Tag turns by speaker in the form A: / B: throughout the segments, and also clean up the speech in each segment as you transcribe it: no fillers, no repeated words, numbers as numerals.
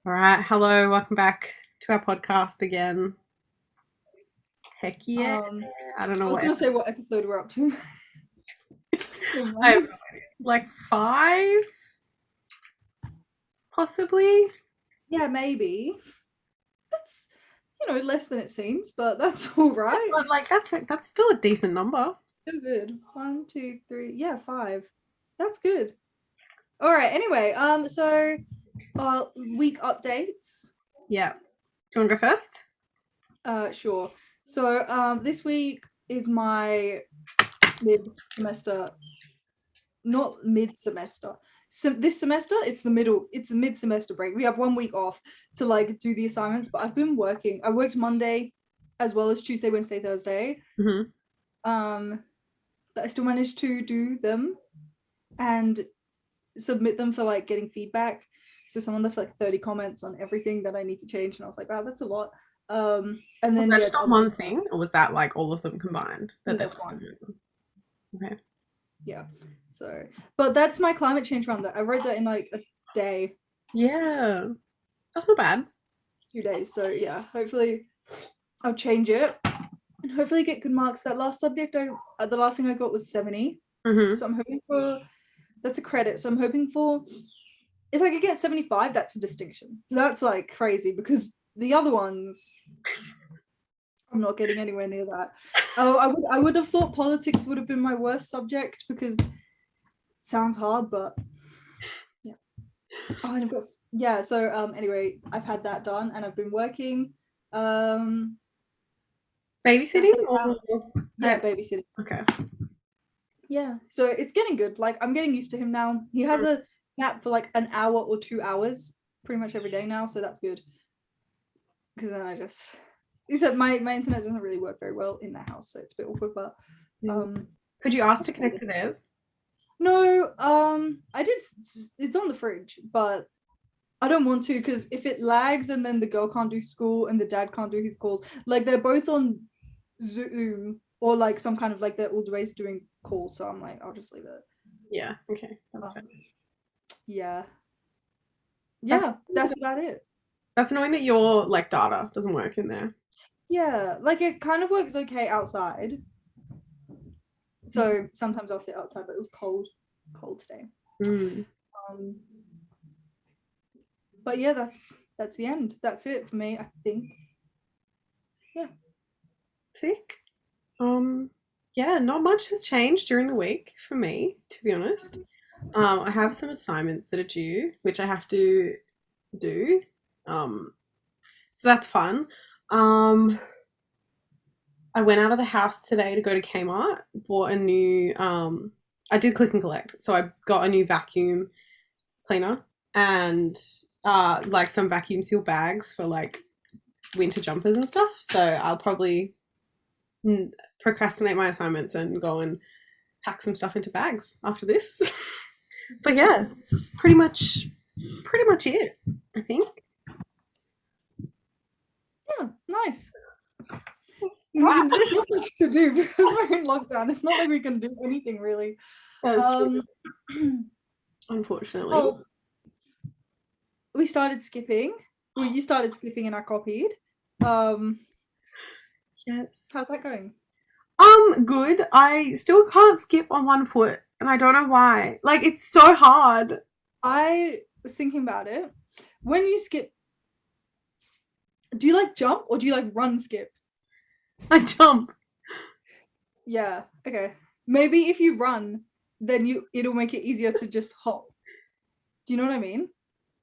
A: All right. Hello. Welcome back to our podcast again. Heck yeah. I don't
B: I
A: know
B: was
A: what
B: gonna say what episode we're up to.
A: I have like five, possibly.
B: Yeah, maybe. That's less than it seems, but that's all right.
A: But like that's still a decent number.
B: So good. One, two, three. Yeah, five. That's good. All right. Anyway, week updates.
A: Yeah. Do you want to go first?
B: Sure. So, this week is my mid semester, not mid semester. So this semester, it's the middle. It's a mid semester break. We have 1 week off to like do the assignments. But I've been working. I worked Monday, as well as Tuesday, Wednesday, Thursday.
A: Mm-hmm.
B: But I still managed to do them and submit them for like getting feedback. So someone left like 30 comments on everything that I need to change, and I was like, wow, that's a lot. And
A: Was
B: then
A: that
B: yeah,
A: just on one thing, or was that like all of them combined?
B: that's one.
A: Okay.
B: Yeah. So, but that's my climate change run. That I wrote that in like a day,
A: Yeah. That's not bad.
B: 2 days. So yeah, hopefully I'll change it and hopefully get good marks. That last subject, the last thing I got was 70.
A: Mm-hmm.
B: So I'm hoping for that's a credit. So I'm hoping for if I could get 75, that's a distinction. So that's like crazy because the other ones, I'm not getting anywhere near that. Oh, I would have thought politics would have been my worst subject because it sounds hard, but yeah. Oh, and I've got yeah. So anyway, I've had that done and I've been working.
A: Babysitting or
B: Yeah, babysitting.
A: okay.
B: Yeah, so it's getting good. Like I'm getting used to him now. He has a nap for like an hour or 2 hours pretty much every day now, so that's good. Because then I just he said my internet doesn't really work very well in the house, so it's a bit awkward. But
A: Could you ask to connect to theirs?
B: no, I did. It's on the fridge, but I don't want to because if it lags and then the girl can't do school and the dad can't do his calls, like they're both on Zoom or like some kind of like they're always doing calls, so I'm like, I'll just leave it.
A: Yeah. Okay. That's fair.
B: Yeah.
A: That's
B: Yeah, that's about it.
A: That's annoying that your like data doesn't work in there.
B: Yeah, like it kind of works okay outside. So sometimes I'll sit outside, but it was cold. Cold today.
A: Mm.
B: Um, but yeah, that's the end. That's it for me, I think. Yeah.
A: Sick. Yeah, not much has changed during the week for me, to be honest. I have some assignments that are due, which I have to do. So that's fun. Um, I went out of the house today to go to Kmart, bought a new I did click and collect. So I got a new vacuum cleaner and like some vacuum seal bags for like winter jumpers and stuff. So I'll probably procrastinate my assignments and go and pack some stuff into bags after this. But yeah, it's pretty much it, I think.
B: Yeah, nice. There's not much to do because we're in lockdown. It's not like we can do anything really.
A: Unfortunately.
B: Oh, we started skipping. Well, you started skipping and I copied.
A: Yes.
B: How's that going?
A: Good. I still can't skip on one foot, and I don't know why. Like, it's so hard.
B: I was thinking about it. When you skip, do you like jump or do you like run skip?
A: I jump.
B: Yeah. Okay. Maybe if you run, then it'll make it easier to just hop. Do you know what I mean?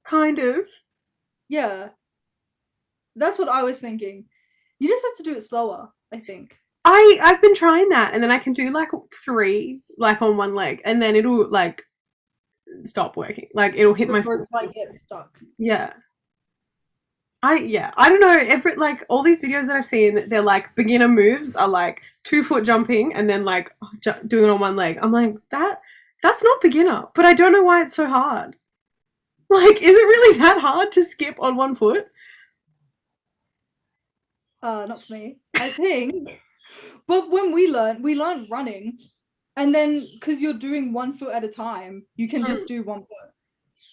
A: Kind of.
B: Yeah. That's what I was thinking. You just have to do it slower, I think.
A: I've been trying that, and then I can do like three, like on one leg, and then it'll like stop working. Like it'll hit my foot.
B: Like get stuck.
A: Yeah. I don't know. Every like all these videos that I've seen, they're like beginner moves are like 2 foot jumping and then like doing it on one leg. I'm like that's not beginner, but I don't know why it's so hard. Like, is it really that hard to skip on 1 foot?
B: Not for me. I think. But when we learned running, and then because you're doing 1 foot at a time, you can just do 1 foot.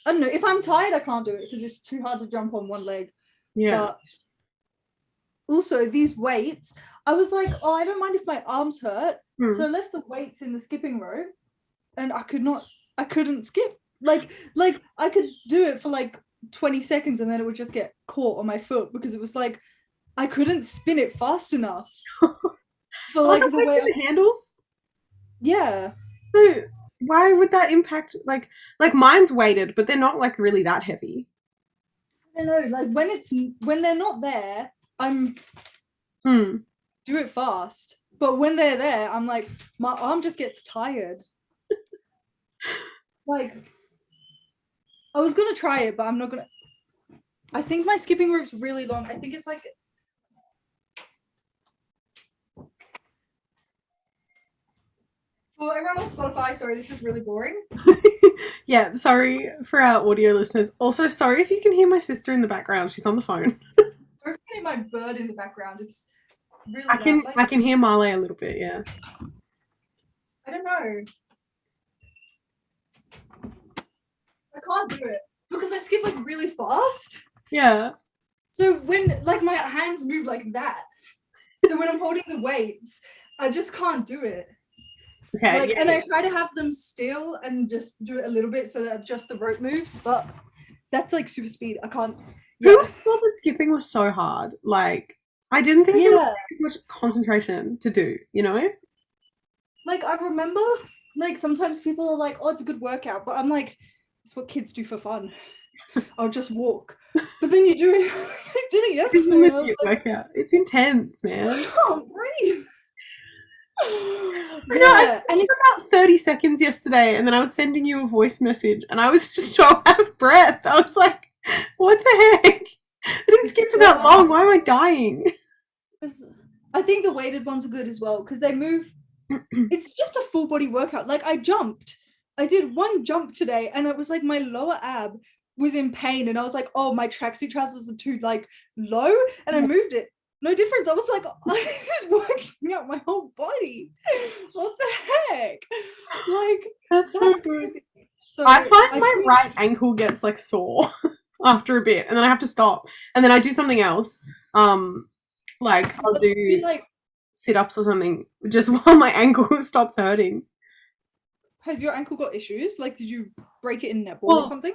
B: I don't know. If I'm tired, I can't do it because it's too hard to jump on one leg.
A: Yeah.
B: But also these weights, I was like, oh, I don't mind if my arms hurt. So I left the weights in the skipping rope, and I couldn't skip. Like I could do it for like 20 seconds, and then it would just get caught on my foot because it was like I couldn't spin it fast enough for like the way.
A: The handles.
B: Yeah.
A: So why would that impact? Like mine's weighted, but they're not like really that heavy.
B: I don't know. Like when they're not there, I'm do it fast. But when they're there, I'm like, my arm just gets tired. Like, I was gonna try it, but I'm not gonna. I think my skipping rope's really long. I think it's like. For everyone on Spotify, sorry, this is really boring.
A: Yeah, sorry for our audio listeners. Also, sorry if you can hear my sister in the background. She's on the phone.
B: Sorry if you can hear my bird in the background. It's really loud.
A: I can hear Marley a little bit, yeah.
B: I don't know. I can't do it because I skip like really fast.
A: Yeah.
B: So when like my hands move like that, so when I'm holding the weights, I just can't do it.
A: Okay.
B: Like, and I try to have them still and just do it a little bit so that just the rope moves, but that's like super speed. I can't.
A: Who thought that skipping was so hard? Like, I didn't think it was as much concentration to do, you know?
B: Like, I remember, like, sometimes people are like, oh, it's a good workout, but I'm like, it's what kids do for fun. I'll just walk. But then you do it. I did it yesterday.
A: It's a legit workout. It's intense, man.
B: I can't breathe.
A: Yeah, I spent about 30 seconds yesterday, and then I was sending you a voice message, and I was just so out of breath. I was like, what the heck? I didn't skip for that long. Why am I dying?
B: I think the weighted ones are good as well because they move. It's just a full body workout. Like I jumped. I did one jump today, and it was like my lower ab was in pain, and I was like, oh, my tracksuit trousers are too like low, and I moved it. No difference. I was like, this is working out my whole body. What the heck? Like
A: that's so good. So I find my right ankle gets like sore after a bit, and then I have to stop, and then I do something else. Like I'll do like sit-ups or something just while my ankle stops hurting.
B: Has your ankle got issues? Like, did you break it in netball or something?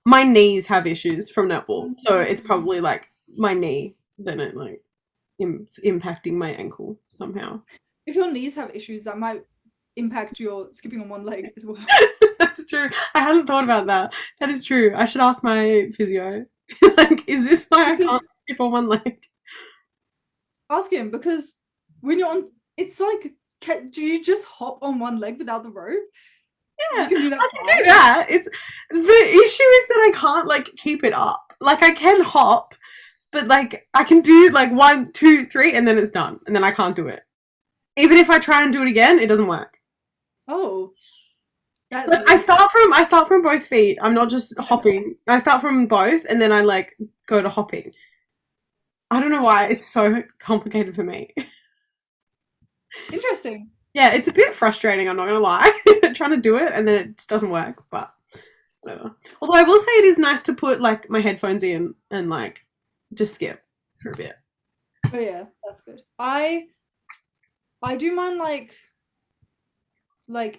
A: My knees have issues from netball, so it's probably like my knee. Then it like impacting my ankle somehow.
B: If your knees have issues, that might impact your skipping on one leg as well.
A: That's true. I hadn't thought about that. That is true. I should ask my physio. Like, is this why I can't skip on one leg?
B: Ask him, because when you're on, it's like, do you just hop on one leg without the rope?
A: Yeah, you can do that. I can do that. It's the issue is that I can't like keep it up. Like I can hop, but like I can do like 1, 2, 3, and then it's done, and then I can't do it. Even if I try and do it again, it doesn't work.
B: Oh,
A: like I start from both feet. I'm not just hopping. I start from both, and then I like go to hopping. I don't know why it's so complicated for me.
B: Interesting.
A: Yeah, it's a bit frustrating, I'm not going to lie. Trying to do it and then it just doesn't work, but whatever. Although I will say it is nice to put like my headphones in and like just skip for a bit.
B: Oh yeah, that's good. I do mine like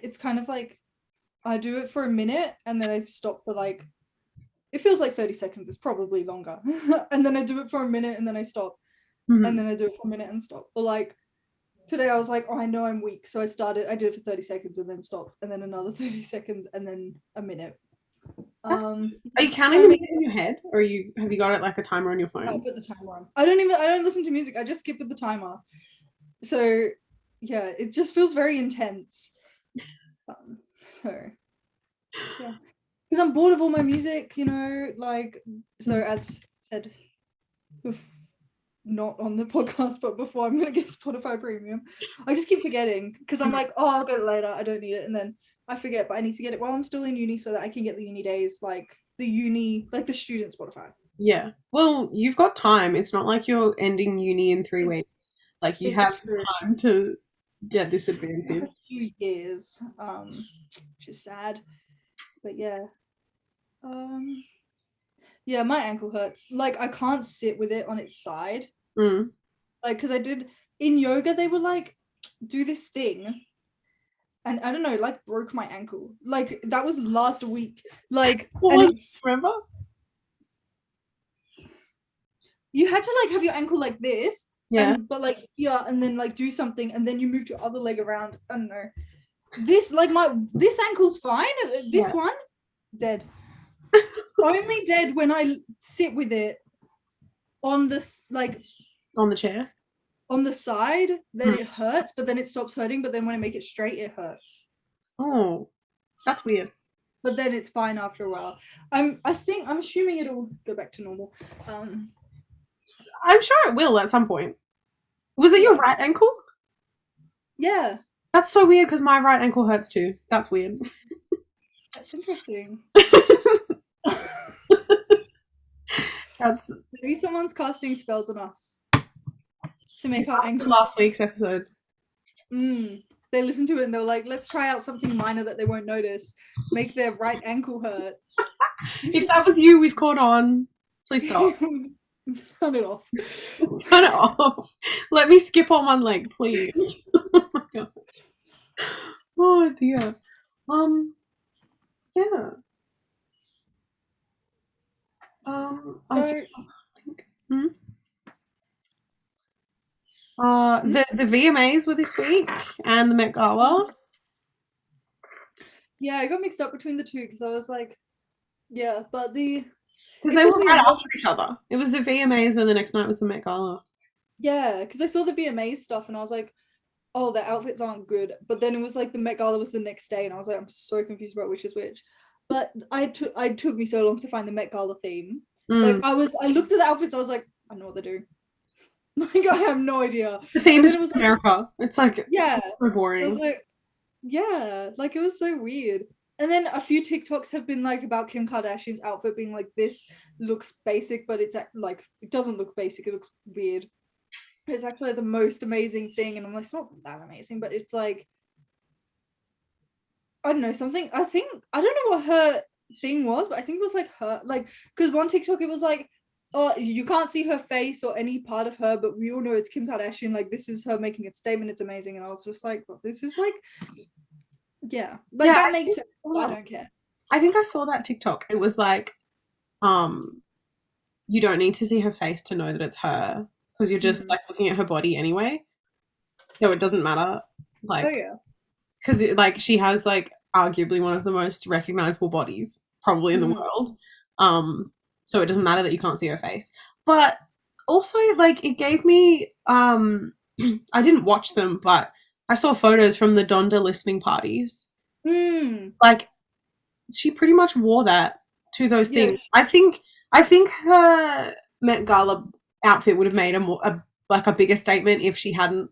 B: it's kind of like I do it for a minute and then I stop for like, it feels like 30 seconds. It's probably longer. And then I do it for a minute and then I stop. Mm-hmm. And then I do it for a minute and stop. Or like today I was like, oh, I know I'm weak. So I did it for 30 seconds and then stopped. And then another 30 seconds and then a minute.
A: Are you counting the minute in your head? Or have you got it like a timer on your phone?
B: I put the timer on. I don't listen to music. I just skip with the timer. So yeah, it just feels very intense. So yeah. Because I'm bored of all my music, you know, like, so as said, not on the podcast, but before I'm going to get Spotify Premium, I just keep forgetting because I'm like, oh, I'll get it later. I don't need it. And then I forget, but I need to get it while I'm still in uni so that I can get the uni days, like the student Spotify.
A: Yeah. Well, you've got time. It's not like you're ending uni in 3 weeks. Like you have time to get this advantage.
B: A few years, which is sad. But yeah. Um, yeah, my ankle hurts. Like I can't sit with it on its side.
A: Mm.
B: Like because I did in yoga, they were like do this thing, and I don't know, like broke my ankle. Like that was last week. Like
A: What
B: and
A: was
B: it's
A: remember?
B: you had to like have your ankle like this,
A: Yeah.
B: and but like yeah, and then like do something, and then you move your other leg around. I don't know. This like my this ankle's fine. This
A: Yeah.
B: one dead. Only dead when I sit with it on this like
A: On the chair.
B: on the side, then
A: Hmm.
B: it hurts, but then it stops hurting. But then when I make it straight, it hurts.
A: Oh, that's weird.
B: But then it's fine after a while. I'm assuming it'll go back to normal. Um,
A: I'm sure it will at some point. Was it your right ankle?
B: yeah,
A: That's so weird because my right ankle hurts too. That's weird.
B: that's interesting.
A: That's
B: Maybe someone's casting spells on us to make our ankles.
A: last week's episode.
B: They listened to it and they were like, let's try out something minor that they won't notice. Make their right ankle hurt.
A: If that was you, we've caught on. Please stop.
B: Turn it off.
A: Turn it off. Let me skip on one leg, please. Oh my god. Oh dear. Yeah. I
B: So,
A: just think. The VMAs were this week and the Met Gala.
B: yeah, I got mixed up between the two because I was like, yeah, but
A: because they were right after each other. It was the VMAs, and then the next night was the Met Gala.
B: Yeah, because I saw the VMAs stuff and I was like, oh, the outfits aren't good. But then it was like the Met Gala was the next day, and I was like, I'm so confused about which is which. But I took me so long to find the Met Gala theme. Like I looked at the outfits, I was like, I know what they're doing. Like I have no idea.
A: The theme is
B: it was
A: America.
B: Like,
A: it's like
B: yeah,
A: so boring.
B: I was like, yeah, like it was so weird. And then a few TikToks have been like about Kim Kardashian's outfit being like, this looks basic, but it's like it doesn't look basic. It looks weird. It's actually the most amazing thing, and I'm like, it's not that amazing, but it's like, I don't know, something. I think I don't know what her thing was, but I think it was like her, like, because one TikTok it was like, oh, you can't see her face or any part of her, but we all know it's Kim Kardashian. Like, this is her making a statement. It's amazing, and I was just like, well, this is like, yeah, like
A: Yeah,
B: that makes sense. I don't care.
A: I think I saw that TikTok. It was like, you don't need to see her face to know that it's her because you're just like looking at her body anyway, so it doesn't matter. Like,
B: Oh yeah,
A: because like she has like arguably one of the most recognizable bodies probably in the world. So it doesn't matter that you can't see her face. But also like it gave me I didn't watch them, but I saw photos from the Donda listening parties. Like she pretty much wore that to those things. I think her Met Gala outfit would have made a bigger statement if she hadn't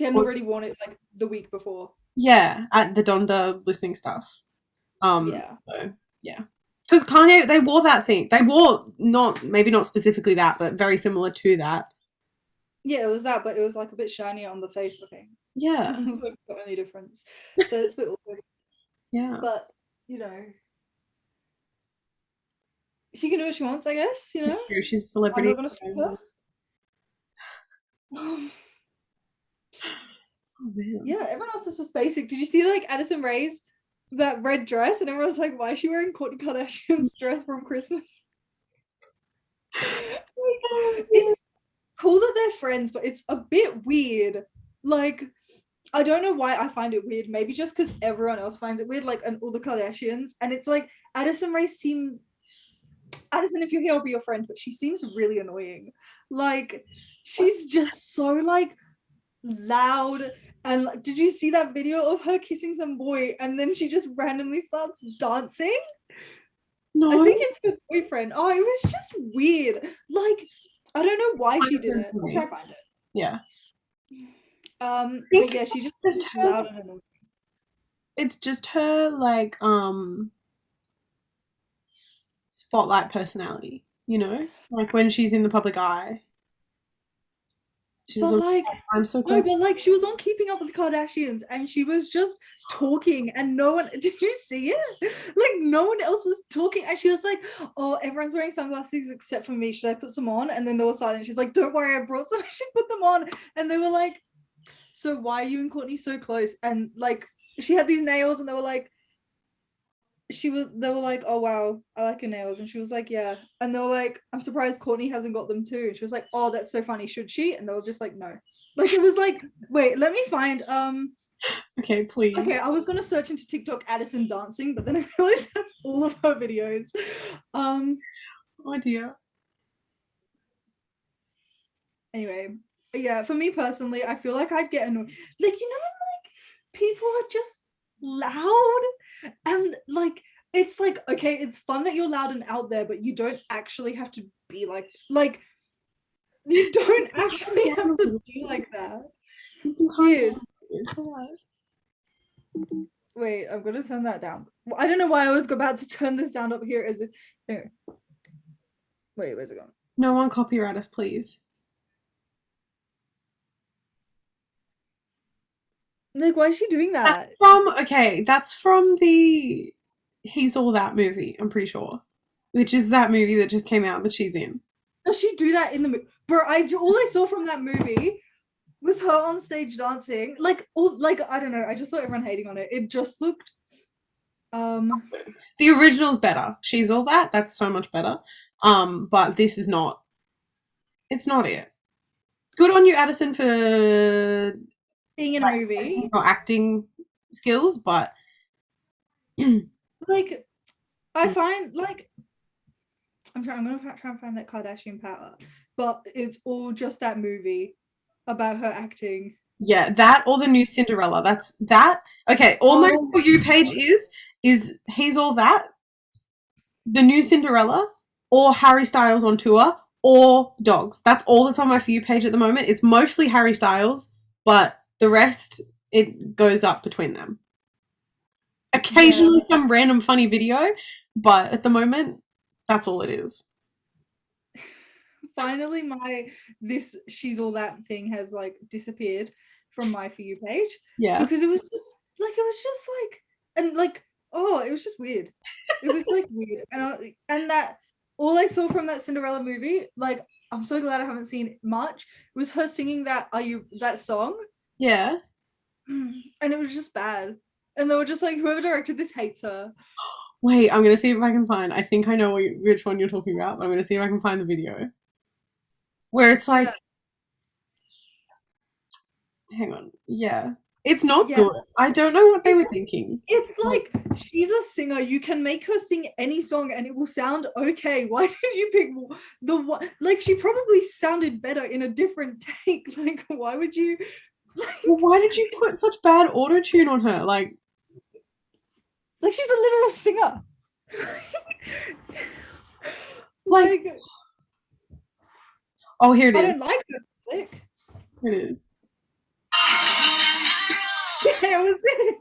B: already worn it like the week before.
A: Yeah, at the Donda listening stuff.
B: Yeah.
A: So yeah, because Kanye, they wore that thing. They wore maybe not specifically that, but very similar to that.
B: Yeah, it was that, but it was like a bit shinier on the face, I think.
A: Yeah,
B: it was like the only difference. So it's a bit awkward.
A: Yeah,
B: but you know, she can do what she wants, I guess. You know,
A: she's a celebrity.
B: I'm not gonna stop her.
A: Oh, man.
B: Yeah, everyone else is just basic. Did you see like Addison Rae's that red dress? And everyone's like, why is she wearing Kourtney Kardashian's dress from Christmas? It's cool that they're friends, but it's a bit weird. Like, I don't know why I find it weird. Maybe just because everyone else finds it weird, like and all the Kardashians. And it's like Addison, if you're here, I'll be your friend, but she seems really annoying. Like, she's just so like loud. And like, did you see that video of her kissing some boy and then she just randomly starts dancing?
A: No,
B: I think it's her boyfriend. Oh, it was just weird. Like, I don't know why she did it. I'll try to find it.
A: Yeah.
B: But yeah, she just loud and annoying.
A: It's just her like spotlight personality, you know? Like when she's in the public eye. She's
B: But
A: looking
B: like,
A: like, I'm so
B: no,
A: cool.
B: but like she was on Keeping Up with the Kardashians and she was just talking and no one did you see it? Like no one else was talking and she was like, oh, everyone's wearing sunglasses except for me. Should I put some on? And then they were silent. She's like, don't worry, I brought some. I should put them on. And they were like, so why are you and Courtney so close? And like she had these nails and they were like, they were like, oh wow, I like your nails. And she was like, yeah. And they were like, I'm surprised Courtney hasn't got them too. And she was like, oh, that's so funny. Should she? And they were just like, no. Like it was like, wait, let me find
A: Okay, please.
B: okay, I was gonna search into TikTok Addison dancing, but then I realized that's all of her videos. Um
A: Oh dear.
B: anyway, yeah, for me personally, I feel like I'd get annoyed. Like, you know, like people are just loud and like it's like okay, it's fun that you're loud and out there, but you don't actually have to be like you don't actually have to be like that. Yes.
A: It's alright.
B: Wait, I'm gonna turn that down. I don't know why I was about to turn this down up here as if anyway. Wait, where's it going?
A: No one copyright us, please.
B: Like, why is she doing that?
A: That's from the He's All That movie, I'm pretty sure. Which is that movie that just came out that she's in.
B: Does she do that in the movie? Bro, all I saw from that movie was her on stage dancing. Like, all like I don't know. I just saw everyone hating on it. It just looked.
A: The original's better. She's All That. That's so much better. But this is not. It's not it. Good on you, Addison, for
B: Being in a movie,
A: testing your acting skills, but
B: like, I find like I'm gonna try and find that Kardashian power, but it's all just that movie about her acting.
A: yeah, that or the new Cinderella. That's that. Okay, all my For You page is He's All That, the new Cinderella, or Harry Styles on tour, or dogs. That's all that's on my For You page at the moment. It's mostly Harry Styles, but the rest it goes up between them. Occasionally some random funny video, but at the moment that's all it is.
B: Finally, my this She's All That thing has like disappeared from my For You page.
A: Yeah.
B: Because it was just like and like oh, it was just weird. It was like weird. And that all I saw from that Cinderella movie, like I'm so glad I haven't seen much, was her singing that song.
A: Yeah.
B: And it was just bad. And they were just like, whoever directed this hates her.
A: Wait, I'm gonna see if I can find. I think I know which one you're talking about, but I'm gonna see if I can find the video where it's like, hang on, yeah, it's not good. I don't know what they were thinking.
B: It's like she's a singer. You can make her sing any song and it will sound okay. Why did you pick the one? Like she probably sounded better in a different take. Like why would you?
A: Well, why did you put such bad auto tune on her? Like
B: she's a literal singer.
A: like, oh, here it is.
B: I don't like her music.
A: Here it is.
B: Yeah, it was this.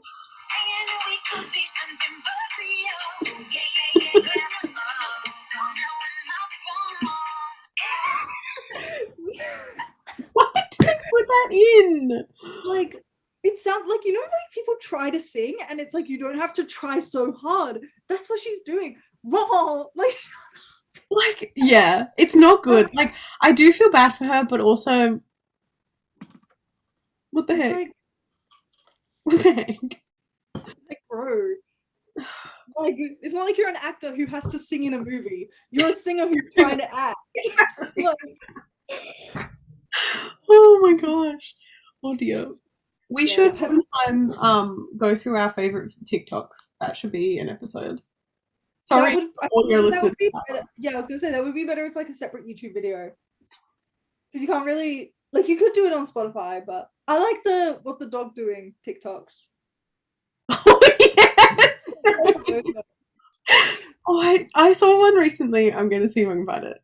A: Why did they put that in?
B: Like it sounds like, you know, like people try to sing and it's like you don't have to try so hard. That's what she's doing. Raw.
A: Like, yeah, it's not good. Like, I do feel bad for her, but also, what the heck? What the heck?
B: Like, bro. Like, it's not like you're an actor who has to sing in a movie. You're a singer who's trying to act. Like,
A: oh my gosh. Oh dear. We should one time go through our favorite TikToks. That should be an episode. Sorry, audio listeners.
B: Yeah, I was gonna say that would be better as like a separate YouTube video. Because you can't really like you could do it on Spotify, but I like the what the dog doing TikToks.
A: Oh yes. Oh, I saw one recently. I'm gonna see if I can find it.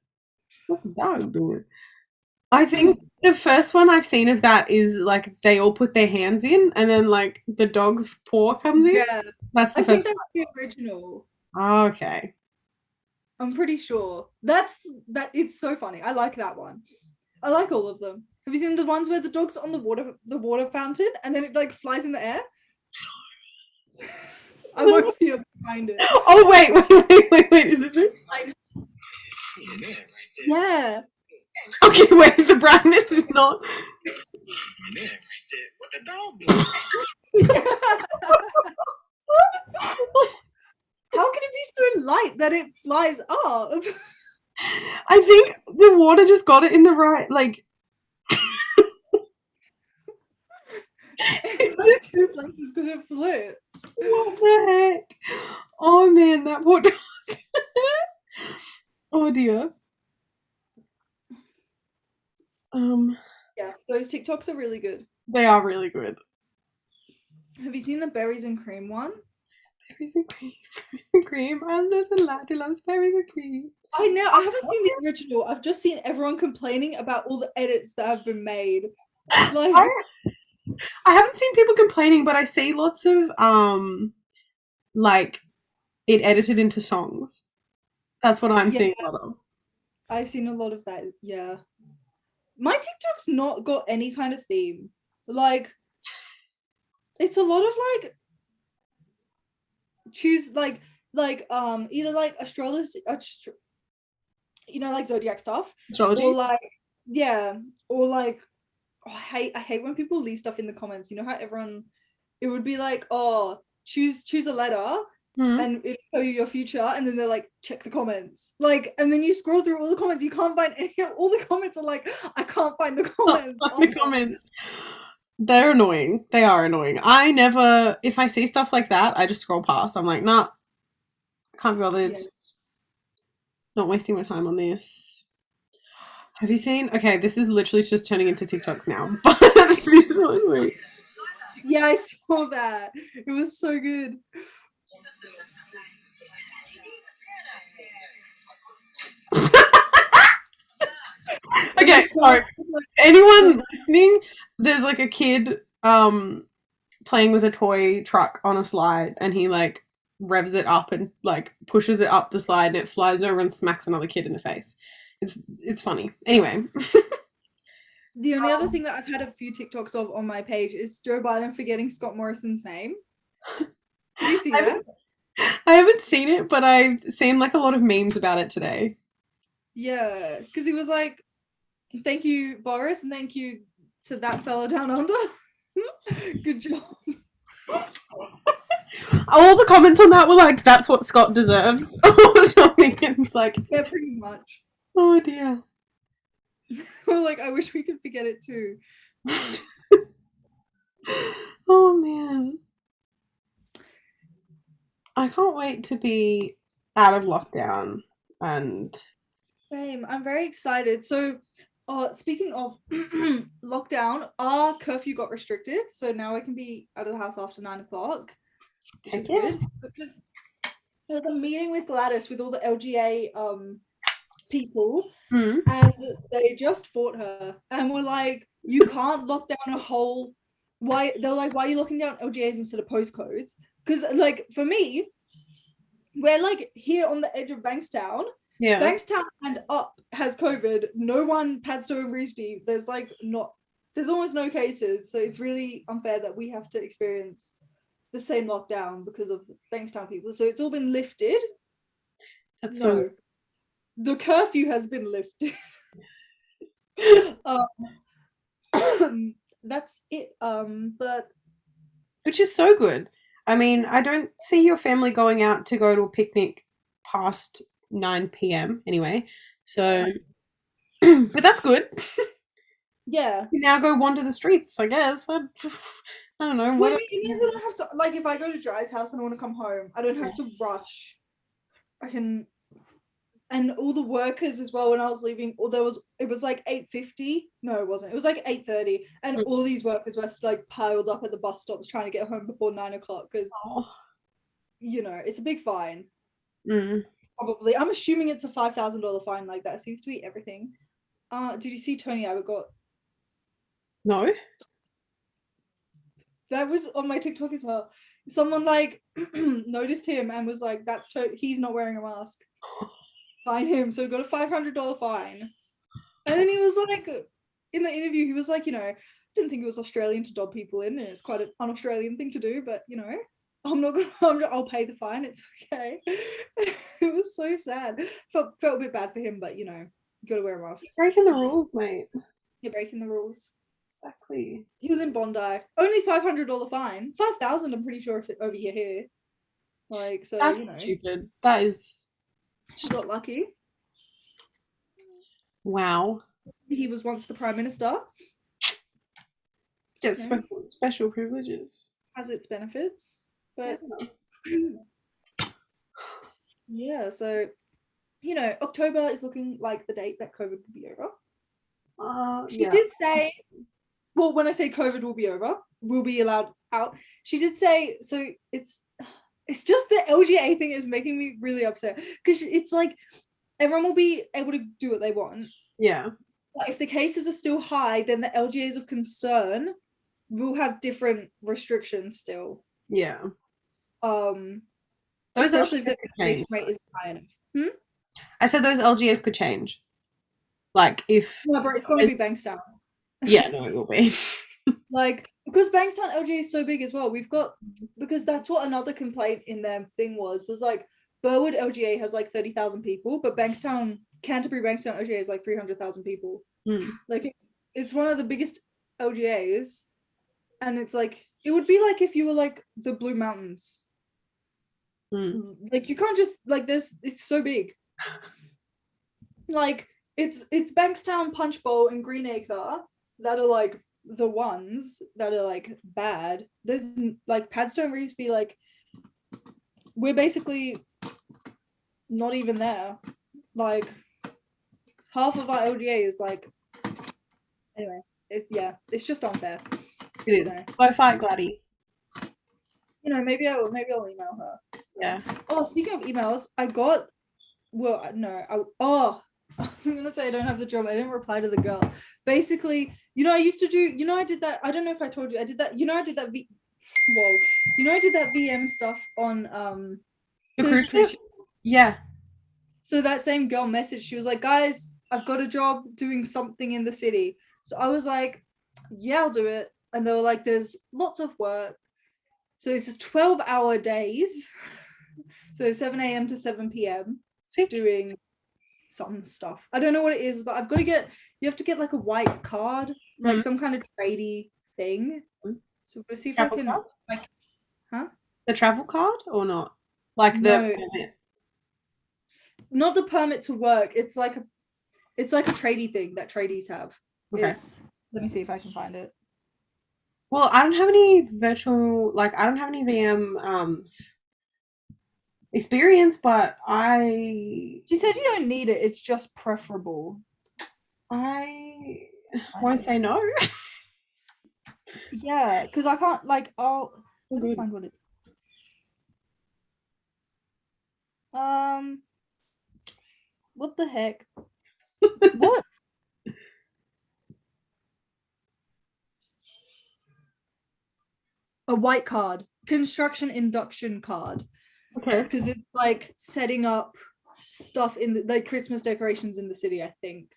A: What's the dog doing? I think the first one I've seen of that is like they all put their hands in and then like the dog's paw comes in.
B: Yeah.
A: That's the
B: I
A: first
B: think that's the original.
A: Oh, okay.
B: I'm pretty sure. It's so funny. I like that one. I like all of them. Have you seen the ones where the dog's on the water fountain and then it like flies in the air? I won't be able to find it.
A: Oh wait. Is this it?
B: Yeah.
A: Okay, wait. The brightness is not.
C: What the dog do?
B: How can it be so light that it flies up?
A: I think the water just got it in the right, like.
B: It's two places because it flew.
A: What the heck? Oh man, that poor dog. Oh dear.
B: Yeah, those TikToks are really good.
A: They are really good.
B: Have you seen the berries and cream one?
A: Berries and cream. Berries and cream. I'm not a lad who loves berries and cream.
B: I haven't seen the original. I've just seen everyone complaining about all the edits that have been made. Like,
A: I haven't seen people complaining, but I see lots of like it edited into songs. That's what I'm seeing a lot of.
B: I've seen a lot of that. Yeah, my TikTok's not got any kind of theme. Like, it's a lot of like choose like either like astrology, like zodiac stuff,
A: Astrology.
B: or like or like I hate when people leave stuff in the comments. You know how everyone, it would be like, oh, choose a letter and it'll tell you your future, and then they're like, check the comments, like, and then you scroll through all the comments, you can't find any. All the comments are like, I can't find the comments.
A: The comments. They're annoying. They are annoying. I never, if I see stuff like that, I just scroll past. I'm like, nah, can't be bothered.
B: Yeah.
A: Not wasting my time on this. Have you seen? Okay, this is literally just turning into TikToks now. But recently,
B: Yeah, I saw that. It was so good.
A: Okay, sorry. Anyone listening? There's like a kid playing with a toy truck on a slide, and he like revs it up and like pushes it up the slide, and it flies over and smacks another kid in the face. It's funny. Anyway.
B: The only other thing that I've had a few TikToks of on my page is Joe Biden forgetting Scott Morrison's name. Did you see that?
A: I haven't seen it, but I've seen like a lot of memes about it today.
B: Yeah, because he was like, thank you, Boris, and thank you to that fella down under. Good job.
A: All the comments on that were like, that's what Scott deserves, or something. It's like,
B: yeah, pretty much.
A: Oh dear.
B: Or like, I wish we could forget it too.
A: Oh man. I can't wait to be out of lockdown and
B: Same. I'm very excited. So, speaking of lockdown, our curfew got restricted, so now I can be out of the house after 9 o'clock, which is good. Because there was a meeting with Gladys with all the LGA people, and they just fought her and were like, you can't lock down a whole. Why? They're like, why are you locking down LGAs instead of postcodes? Because like for me, we're like here on the edge of Bankstown.
A: Yeah.
B: Bankstown and up has COVID. No one, Padstow and Revesby, there's almost no cases. So it's really unfair that we have to experience the same lockdown because of Bankstown people. So it's all been lifted.
A: That's so.
B: The curfew has been lifted. That's it. But
A: which is so good. I mean, I don't see your family going out to go to a picnic past 9 p.m. anyway. So, but that's good.
B: Yeah.
A: You now go wander the streets, I guess. I don't know.
B: Well, it means I don't have to, like, if I go to Dry's house and I want to come home, I don't have to rush. I can, and all the workers as well, when I was leaving, it was like 8:50. No, it wasn't. It was like 8:30. And all these workers were like piled up at the bus stops trying to get home before 9 o'clock because, you know, it's a big fine. Probably. I'm assuming it's a $5,000 fine. Like, that seems to be everything. Did you see Tony Abbott got?
A: No.
B: That was on my TikTok as well. Someone like noticed him and was like, he's not wearing a mask. Fine him. So he got a $500 fine. And then he was like, in the interview, he was like, didn't think it was Australian to dob people in, and it's quite an un-Australian thing to do, but I'm not gonna. I'll pay the fine. It's okay. It was so sad. Felt a bit bad for him, but you gotta wear a mask.
A: Breaking the rules, mate.
B: You're breaking the rules.
A: Exactly.
B: He was in Bondi. Only $500 fine. 5,000. I'm pretty sure if it over here. Like so,
A: That's stupid. That is.
B: He got lucky.
A: Wow.
B: He was once the Prime Minister.
A: Gets special privileges.
B: Has its benefits, but yeah. So October is looking like the date that COVID will be over. She did say, well, when I say COVID will be over, we'll be allowed out. She did say, so it's just the LGA thing is making me really upset because it's like everyone will be able to do what they want.
A: Yeah.
B: But if the cases are still high, then the LGAs of concern will have different restrictions still.
A: Yeah.
B: Those especially if the vaccination rate isn't high enough.
A: I said those LGAs could change. Like if
B: no, but it's going to be Bankstown.
A: Yeah, no, it will be.
B: Like because Bankstown LGA is so big as well. We've got because that's what another complaint in their thing was like Burwood LGA has like 30,000 people, but Canterbury Bankstown LGA is like 300,000 people. Like it's one of the biggest LGAs, and it's like it would be like if you were like the Blue Mountains. Like you can't just like this. It's so big. Like it's Bankstown, Punch Bowl, and Greenacre that are like the ones that are like bad. There's like Padstone Reefs be like we're basically not even there. Like half of our LGA is like anyway. It's just unfair.
A: It is. Go fight Gladdy.
B: Maybe I'll email her.
A: Yeah.
B: Oh, speaking of emails, I got. Well, no. I was gonna say I don't have the job. I didn't reply to the girl. Basically, I used to do. I did that. I don't know if I told you. I did that. I did that. I did that VM stuff on
A: The cruise ship? Yeah.
B: So that same girl messaged. She was like, "Guys, I've got a job doing something in the city." So I was like, "Yeah, I'll do it." And they were like, "There's lots of work." So it's a 12-hour days. So 7 a.m. to 7 p.m. doing some stuff. I don't know what it is, but you have to get like a white card, like some kind of tradie thing. So we'll see if I can like,
A: the travel card or not? Like the permit?
B: Not the permit to work. It's like a tradie thing that tradies have.
A: Okay.
B: Let me see if I can find it.
A: Well, I don't have any VM experience, but
B: She said you don't need it, it's just preferable.
A: I won't say no.
B: Yeah, because I can't let me find what it what the heck? What? A white card, construction induction card.
A: Okay.
B: Because it's like setting up stuff in like Christmas decorations in the city. I think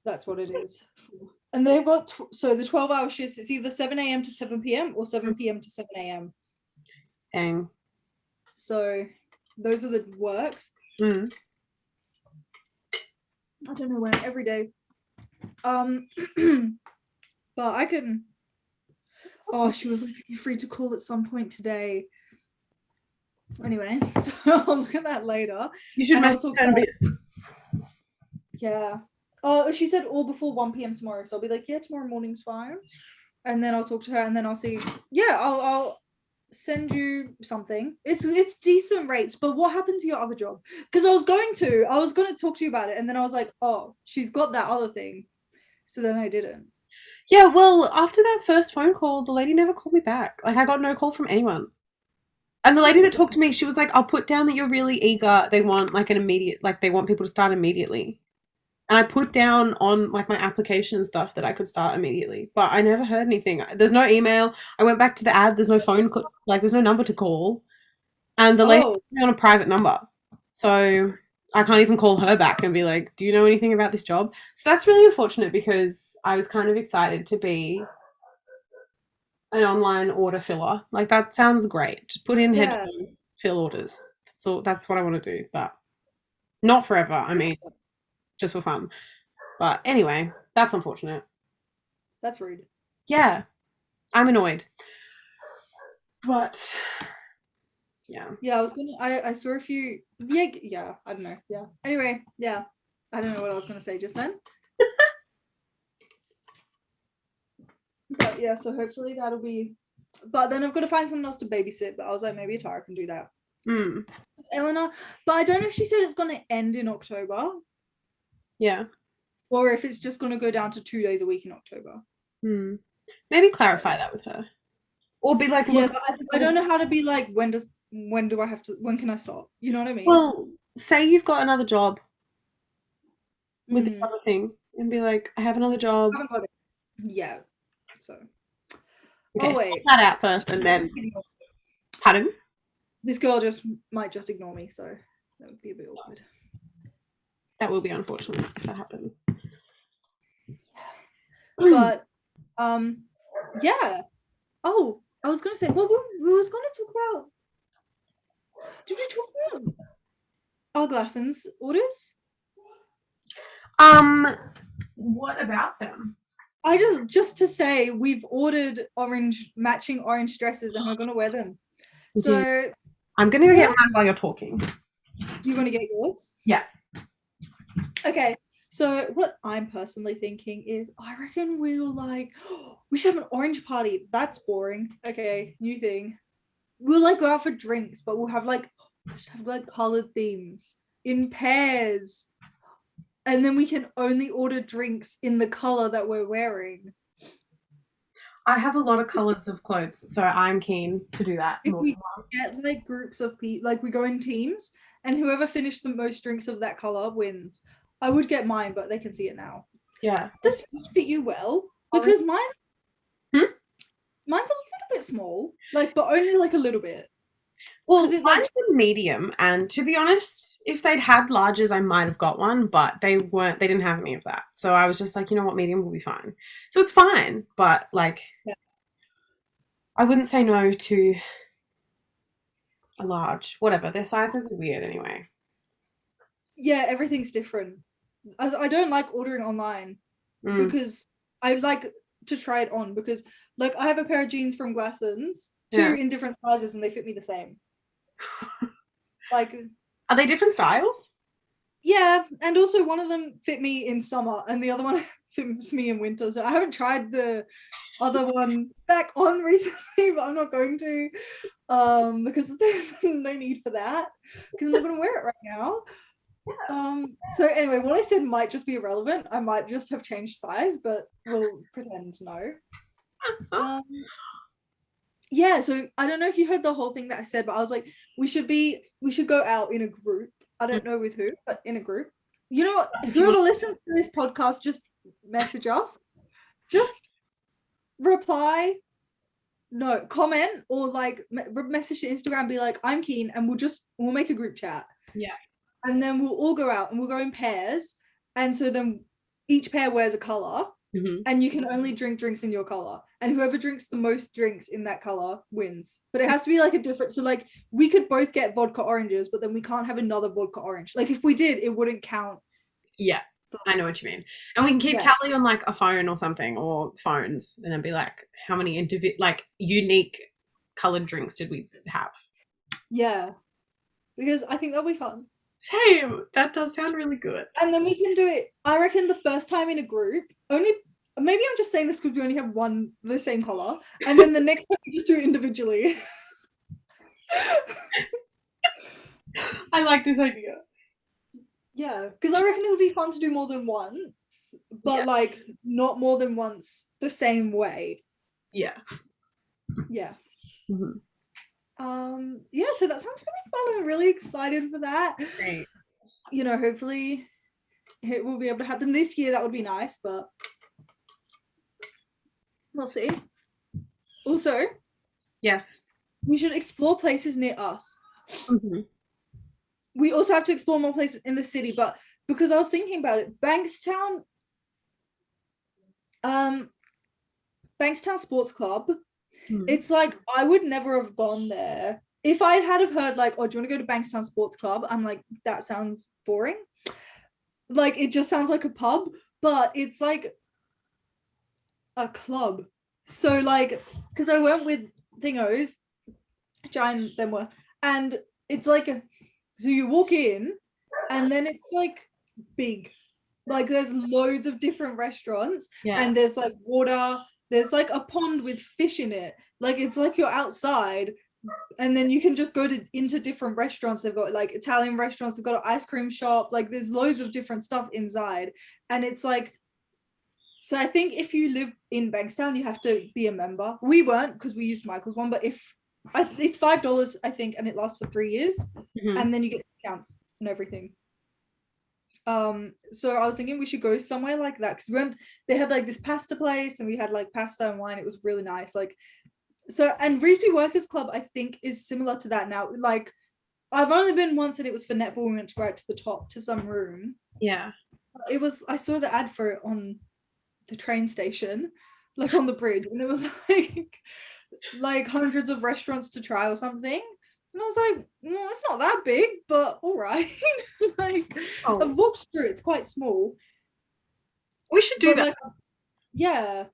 B: that's what it is. And they've got so the 12-hour shifts. It's either 7 a.m. to 7 p.m. or 7 p.m. to 7 a.m.
A: Dang.
B: So those are the works. I don't know when every day. But I can. Oh, she was like, "Are you free to call at some point today?" Anyway, so I'll look at that later.
A: You should talk about it.
B: Yeah. Oh, she said all before 1 p.m. tomorrow. So I'll be like, yeah, tomorrow morning's fine. And then I'll talk to her and then I'll see. Yeah, I'll send you something. It's decent rates, but what happened to your other job? Because I was going to talk to you about it, and then I was like, oh, she's got that other thing. So then I didn't.
A: Yeah, well, after that first phone call, the lady never called me back. Like, I got no call from anyone. And the lady that talked to me, she was like, I'll put down that you're really eager. They want like they want people to start immediately. And I put down on like my application and stuff that I could start immediately. But I never heard anything. There's no email. I went back to the ad. There's no phone, there's no number to call. And the lady put me on a private number. So I can't even call her back and be like, do you know anything about this job? So that's really unfortunate because I was kind of excited to be an online order filler. Like that sounds great. Just put in
B: Yeah.
A: headphones, fill orders. So that's what I want to do, but not forever. I mean, just for fun. But anyway, that's unfortunate.
B: That's rude.
A: Yeah, I'm annoyed. But yeah.
B: Yeah, I saw a few. Yeah, I don't know. Yeah. Anyway, yeah. I don't know what I was gonna say just then. But yeah, so hopefully that'll be. But then I've got to find someone else to babysit. But I was like, maybe Tara can do that.
A: Mm.
B: Eleanor, but I don't know if she said it's gonna end in October
A: Yeah.
B: or if it's just gonna go down to 2 days a week in October.
A: Mm. Maybe clarify that with her. Or be like,
B: Yeah,
A: look,
B: but I don't know how to be like, when do I have to, when can I stop? You know what I mean?
A: well, say you've got another job with this
B: Mm,
A: other thing and be like, I have another job.
B: I haven't got it yet. So
A: Okay,
B: oh wait.
A: sort that out first and then pardon?
B: This girl might just ignore me, so that would be a bit awkward.
A: That will be unfortunate if that happens.
B: But yeah. Oh, I was gonna say, well, we was gonna talk about. Did we talk about our Glassons orders?
A: What about them?
B: I just to say we've ordered matching orange dresses and we're gonna wear them. So
A: I'm gonna go get mine while you're talking.
B: you want to get yours?
A: Yeah.
B: Okay. So what I'm personally thinking is, I reckon we'll we should have an orange party. That's boring. Okay, new thing. We'll like go out for drinks, but we'll have colored themes in pairs. And then we can only order drinks in the color that we're wearing.
A: I have a lot of colors of clothes, so I'm keen to do that.
B: If we get like groups of people, like we go in teams, and whoever finished the most drinks of that color wins. I would get mine, but they can see it now.
A: Yeah.
B: Does this fit you well? Because mine's a little bit small, but only like a little bit.
A: Well, mine's a medium, and to be honest, if they'd had larges, I might have got one, but they didn't have any of that. So I was just like, you know what, medium will be fine. So it's fine, but I wouldn't say no to a large. Whatever, their sizes are weird anyway.
B: Yeah, everything's different. I don't like ordering online because I like to try it on, because I have a pair of jeans from Glassons, two in different sizes, and they fit me the same.
A: Are they different styles?
B: Yeah, and also one of them fit me in summer and the other one fits me in winter. So I haven't tried the other one back on recently, but I'm not going to because there's no need for that, because I'm not going to wear it right now. So anyway, what I said might just be irrelevant. I might just have changed size, but we'll pretend no. Yeah, so I don't know if you heard the whole thing that I said, but I was like, we should go out in a group. I don't know with who, but in a group. You know what? Whoever listens to this podcast, just message us. Just reply, no, comment, or message to Instagram, be like, I'm keen, and we'll make a group chat.
A: Yeah.
B: And then we'll all go out and we'll go in pairs. And so then each pair wears a color.
A: Mm-hmm.
B: And you can only drink drinks in your color, and whoever drinks the most drinks in that color wins. But it has to be a different, so we could both get vodka oranges, but then we can't have another vodka orange. If we did, it wouldn't count.
A: Yeah, I know what you mean. And we can keep tally on a phone or something, or phones, and then be like, how many unique colored drinks did we have? Yeah,
B: because I think that'll be fun.
A: Same. That does sound really good.
B: And then we can do it, I reckon, the first time in a group. Maybe I'm just saying this because we only have the same color. And then the next time we just do it individually.
A: I like this idea.
B: Yeah, because I reckon it would be fun to do more than once, but not more than once the same way.
A: Yeah.
B: Yeah.
A: Mm-hmm.
B: Yeah, so that sounds really fun. I'm really excited for that.
A: Great.
B: Hopefully it will be able to happen this year. That would be nice, but we'll see. Also,
A: yes,
B: we should explore places near us.
A: Mm-hmm.
B: we also have to explore more places in the city. But because I was thinking about it, Bankstown Sports Club, it's like I would never have gone there if I had have heard like, oh, do you want to go to Bankstown Sports Club? I'm like, that sounds boring. Like it just sounds like a pub, but it's like a club. So like, because I went with Thingos, Giant them were, and it's like so you walk in, and then it's like big, like there's loads of different restaurants, and there's like water. There's like a pond with fish in it. Like it's like you're outside, and then you can just go into different restaurants. They've got like Italian restaurants. They've got an ice cream shop. Like there's loads of different stuff inside, and it's like. So I think if you live in Bankstown, you have to be a member. We weren't because we used Michael's one, but it's $5, I think, and it lasts for 3 years, and then you get discounts and everything. So I was thinking we should go somewhere like that because they had like this pasta place and we had like pasta and wine. It was really nice. Like, so, and Revesby Workers Club, I think, is similar to that now. Like, I've only been once and it was for netball. We went to right to the top to some room.
A: Yeah.
B: I saw the ad for it on the train station, like on the bridge, and it was like hundreds of restaurants to try or something. And I was like, no, it's not that big, but all right. Like, I've walked through it. It's quite small.
A: We should do that.
B: Like, yeah,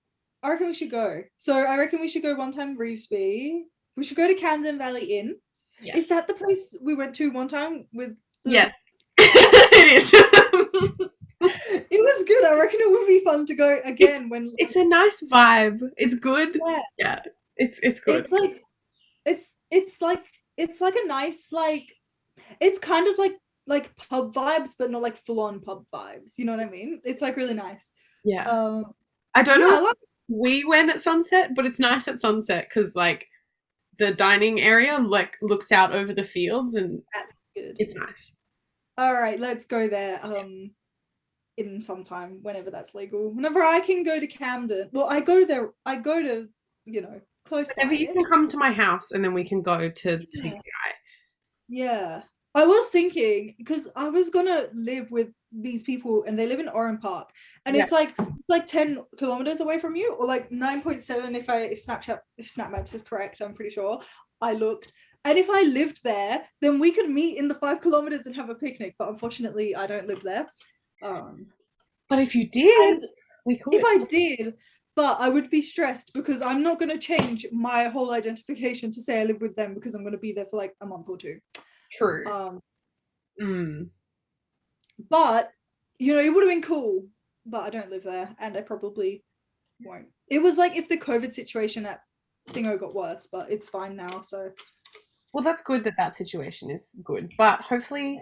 B: I reckon we should go. So I reckon we should go one time Revesby. We should go to Camden Valley Inn. Yes. Is that the place we went to one time with?
A: Yes, it is.
B: It was good. I reckon it would be fun to go again when
A: it's a nice vibe. It's good. Yeah. It's good.
B: It's like a nice, like, it's kind of like pub vibes, but not like full on pub vibes. You know what I mean? It's like really nice.
A: Yeah. I don't know. We went at sunset, but it's nice at sunset because like the dining area like looks out over the fields and
B: that's good.
A: It's nice.
B: All right, let's go there. In some time, whenever that's legal. Whenever I can go to Camden. Well, I go to, close
A: whenever by. You can come to my house and then we can go to CPI.
B: Yeah. I was thinking, because I was gonna live with these people and they live in Oran Park. And it's like 10 kilometers away from you, or like 9.7 if SnapMaps is correct, I'm pretty sure. I looked. And if I lived there, then we could meet in the 5 kilometers and have a picnic. But unfortunately, I don't live there.
A: But if you did, we could.
B: If I did, but I would be stressed because I'm not going to change my whole identification to say I live with them because I'm going to be there for like a month or two.
A: True.
B: But it would have been cool. But I don't live there, and I probably won't. It was like if the COVID situation at Thingo got worse, but it's fine now. So.
A: Well, that's good that situation is good, but hopefully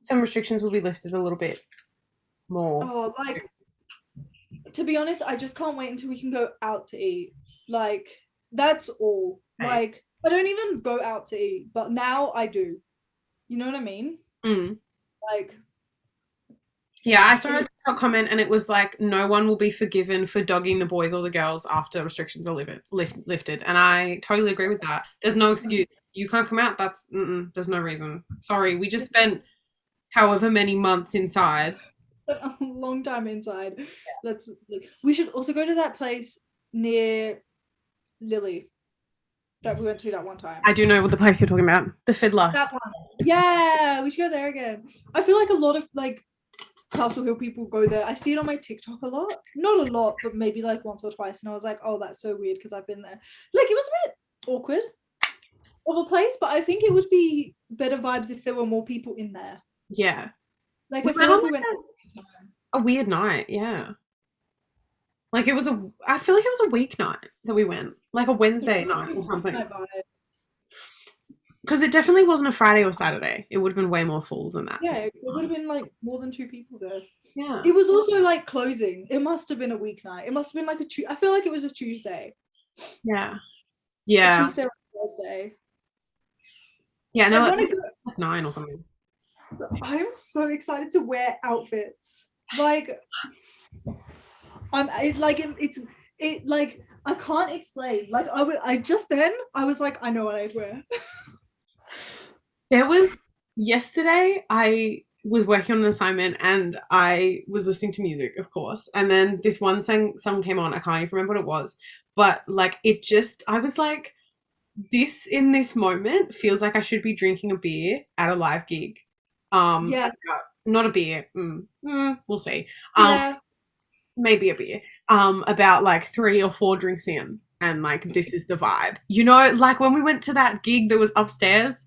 A: some restrictions will be lifted a little bit more.
B: Oh, like, to be honest, I just can't wait until we can go out to eat. Like, that's all. Right. Like, I don't even go out to eat, but now I do. You know what I mean? Like,
A: yeah, I saw a TikTok comment and it was like, no one will be forgiven for dogging the boys or the girls after restrictions are lifted. And I totally agree with that. There's no excuse. You can't come out. There's no reason. Sorry, we just spent however many months inside.
B: A long time inside. We should also go to that place near Lily that we went to that one time.
A: I do know what the place you're talking about. The Fiddler.
B: That one. Yeah, we should go there again. I feel like a lot of like Castle Hill people go there. I see it on my TikTok a lot. Not a lot, but maybe like once or twice. And I was like, oh, that's so weird because I've been there. Like, it was a bit awkward of a place, but I think it would be better vibes if there were more people in there.
A: Yeah.
B: Like, I feel like we went
A: a weird night, yeah. Like I feel like it was a weeknight that we went. Like a Wednesday night or something. Because it definitely wasn't a Friday or Saturday. It would have been way more full than that.
B: Yeah, it would have been like more than 2 people there.
A: Yeah.
B: It was also like closing. It must have been a weeknight. It must have been like I feel like it was a Tuesday.
A: Yeah. Yeah.
B: A Tuesday or Thursday.
A: Yeah, no, like 9 or something.
B: I'm so excited to wear outfits. Like, it's I can't explain. Like, I was like, I know what I'd wear.
A: Yesterday, I was working on an assignment and I was listening to music, of course. And then this one song came on. I can't even remember what it was, but like it just, I was like, this in this moment feels like I should be drinking a beer at a live gig.
B: Yeah,
A: Not a beer. We'll see. Um,
B: yeah.
A: maybe a beer. About like 3 or 4 drinks in, and like this is the vibe. You know, like when we went to that gig that was upstairs,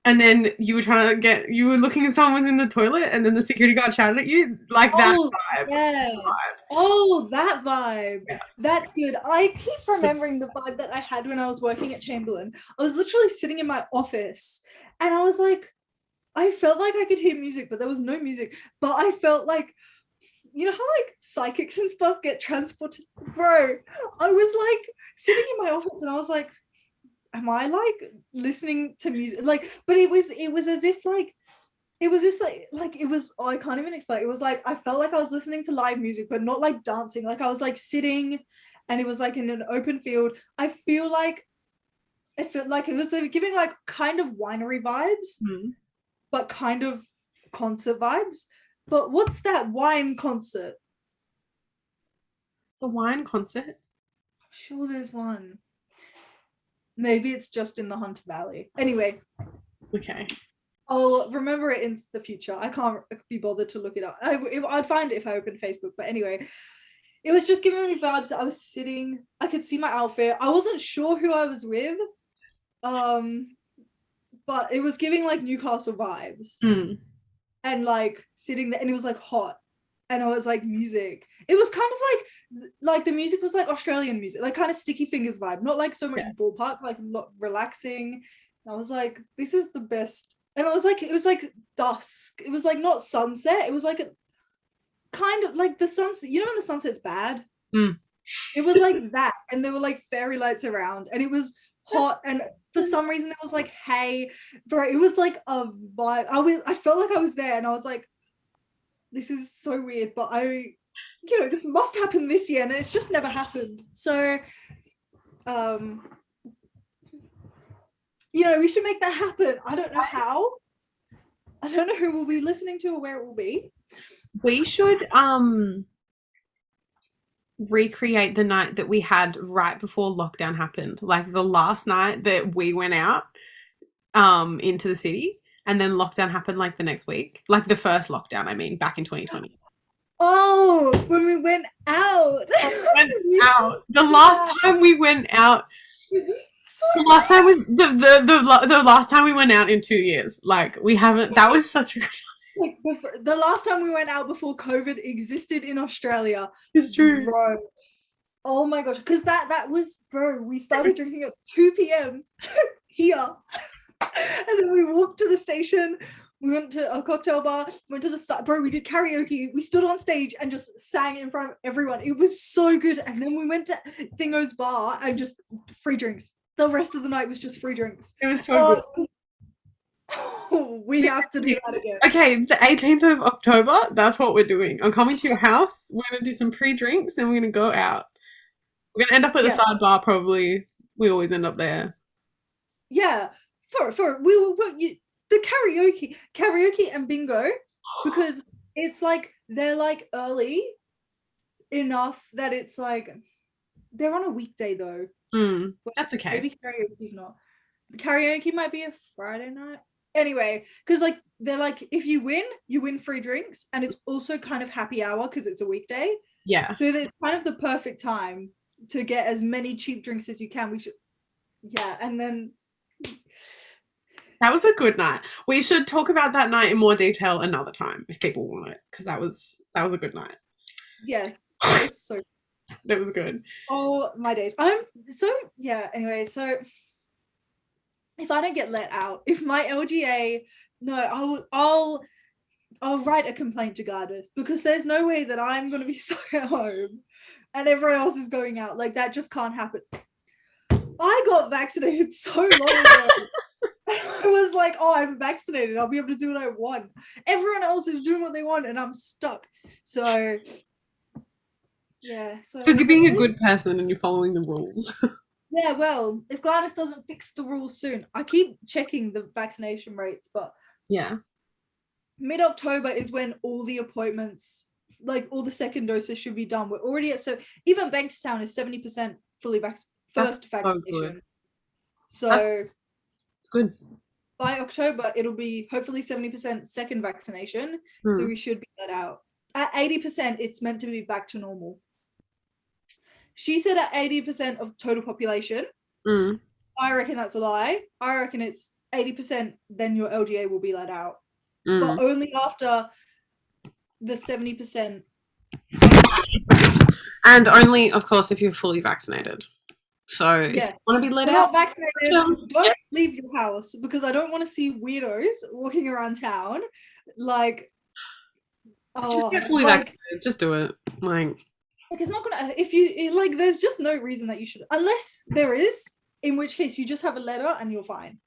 A: and then you were looking if someone was in the toilet, and then the security guard shouted at you, like that
B: Oh,
A: vibe.
B: yeah.
A: Vibe.
B: Oh, that vibe.
A: Yeah.
B: That's good. I keep remembering the vibe that I had when I was working at Chamberlain. I was literally sitting in my office and I was like, I felt like I could hear music, but there was no music. But I felt like, you know how like psychics and stuff get transported? Bro, I was like sitting in my office and I was like, am I like listening to music? Like, but it was as if like it was this like it was, oh, I can't even explain. It was like I felt like I was listening to live music, but not like dancing. Like I was like sitting and it was like in an open field. I felt like it was like, giving like kind of winery vibes,
A: Hmm.
B: but kind of concert vibes. But what's that wine concert?
A: The wine concert.
B: I'm sure there's one. Maybe it's just in the Hunter Valley. Anyway,
A: Okay.
B: I'll remember it in the future. I can't be bothered to look it up. I'd find it if I opened Facebook. But anyway, it was just giving me vibes that I was sitting. I could see my outfit. I wasn't sure who I was with, but it was giving like Newcastle vibes.
A: Mm.
B: And like sitting there, and it was like hot, and I was like music. It was kind of like the music was like Australian music, like kind of Sticky Fingers vibe, not like so much ballpark, like relaxing. And I was like, this is the best. And I was like, it was like dusk. It was like not sunset. It was like a kind of like the sunset. You know when the sunset's bad?
A: Mm.
B: It was like that, and there were like fairy lights around, and it was hot, and for some reason there was like hay, bro. It was like a vibe. I felt like I was there, and I was like, this is so weird, but this must happen this year, and it's just never happened. So, we should make that happen. I don't know how. I don't know who we'll be listening to or where it will be.
A: We should recreate the night that we had right before lockdown happened, like the last night that we went out into the city, and then lockdown happened like the next week, like the first lockdown, I mean, back in 2020.
B: Oh, when we went out.
A: The last time we went out, the last time the last time we went out in 2 years, like we haven't, that was such a good.
B: Like the last time we went out before COVID existed in Australia.
A: It's true,
B: bro. Oh my gosh, because that was, bro, we started drinking at 2 p.m. here, and then we walked to the station. We went to a cocktail bar, went to the side, bro. We did karaoke. We stood on stage and just sang in front of everyone. It was so good. And then we went to Thingo's bar and just free drinks. The rest of the night was just free drinks.
A: it was so good.
B: We have to do that again.
A: Okay, the 18th of October, that's what we're doing. I'm coming to your house. We're going to do some pre-drinks and we're going to go out. We're going to end up at the sidebar, probably. We always end up there.
B: Yeah. The karaoke and bingo, because it's like they're like early enough that it's like they're on a weekday though.
A: That's okay.
B: Maybe karaoke's not. Karaoke might be a Friday night. Anyway, because like they're like, if you win free drinks, and it's also kind of happy hour because it's a weekday.
A: Yeah.
B: So it's kind of the perfect time to get as many cheap drinks as you can. And then
A: that was a good night. We should talk about that night in more detail another time if people want it, because that was a good night.
B: Yes, it was so.
A: That was good.
B: Oh my days. Anyway, so if I don't get let out, if my LGA, no, I'll write a complaint to Gladys, because there's no way that I'm going to be stuck at home and everyone else is going out. Like, that just can't happen. I got vaccinated so long ago. I was like, oh, I'm vaccinated. I'll be able to do what I want. Everyone else is doing what they want and I'm stuck. So, yeah. So
A: because you're being a good person and you're following the rules.
B: Yeah, well, if Gladys doesn't fix the rules soon, I keep checking the vaccination rates, but
A: Yeah.
B: mid-October is when all the appointments, like all the second doses, should be done. We're already at, so even Bankstown is 70% fully first
A: so good.
B: vaccination. So
A: It's good.
B: by October, it'll be hopefully 70% second vaccination. So we should be let out. At 80%, it's meant to be back to normal. She said at 80% of total population. I reckon that's a lie. I reckon it's 80%, then your LGA will be let out. But only after the 70%.
A: And only, of course, if you're fully vaccinated. So if you want to be let out,
B: not vaccinated, don't leave your house, because I don't want to see weirdos walking around town. Like,
A: just get fully vaccinated. Just do it. Like
B: it's not gonna, if you like, there's just no reason that you should, unless there is, in which case you just have a letter and you're fine.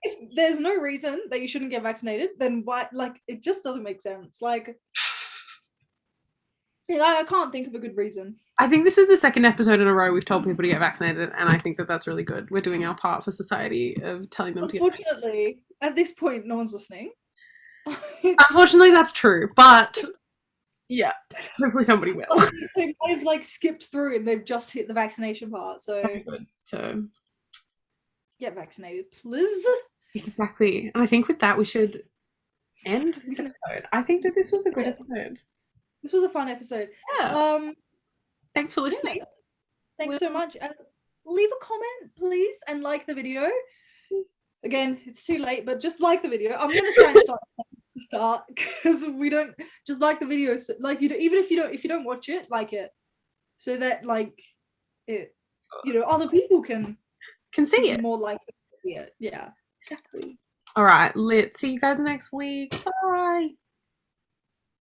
B: If there's no reason that you shouldn't get vaccinated, then why? Like, it just doesn't make sense. Like, I can't think of a good reason.
A: I think this is the second episode in a row we've told people to get vaccinated, and I think that that's really good. We're doing our part for society of telling them to get vaccinated.
B: Unfortunately, at this point, no one's listening.
A: Unfortunately, that's true, but yeah, hopefully somebody will.
B: They might have like skipped through and they've just hit the vaccination part. So,
A: so
B: get vaccinated, please.
A: Exactly. And I think with that we should end this episode. I think that this was a good episode.
B: This was a fun episode.
A: Yeah. Thanks for listening.
B: Yeah. Thanks so much. And leave a comment, please, and like the video. Again, it's too late, but just like the video. I'm gonna try and start because we don't just like the video. So, like, you don't, even if you don't watch it, like it, so that like it, other people can
A: see it
B: more likely to see it. Yeah,
A: exactly. All right, let's see you guys next week. Bye.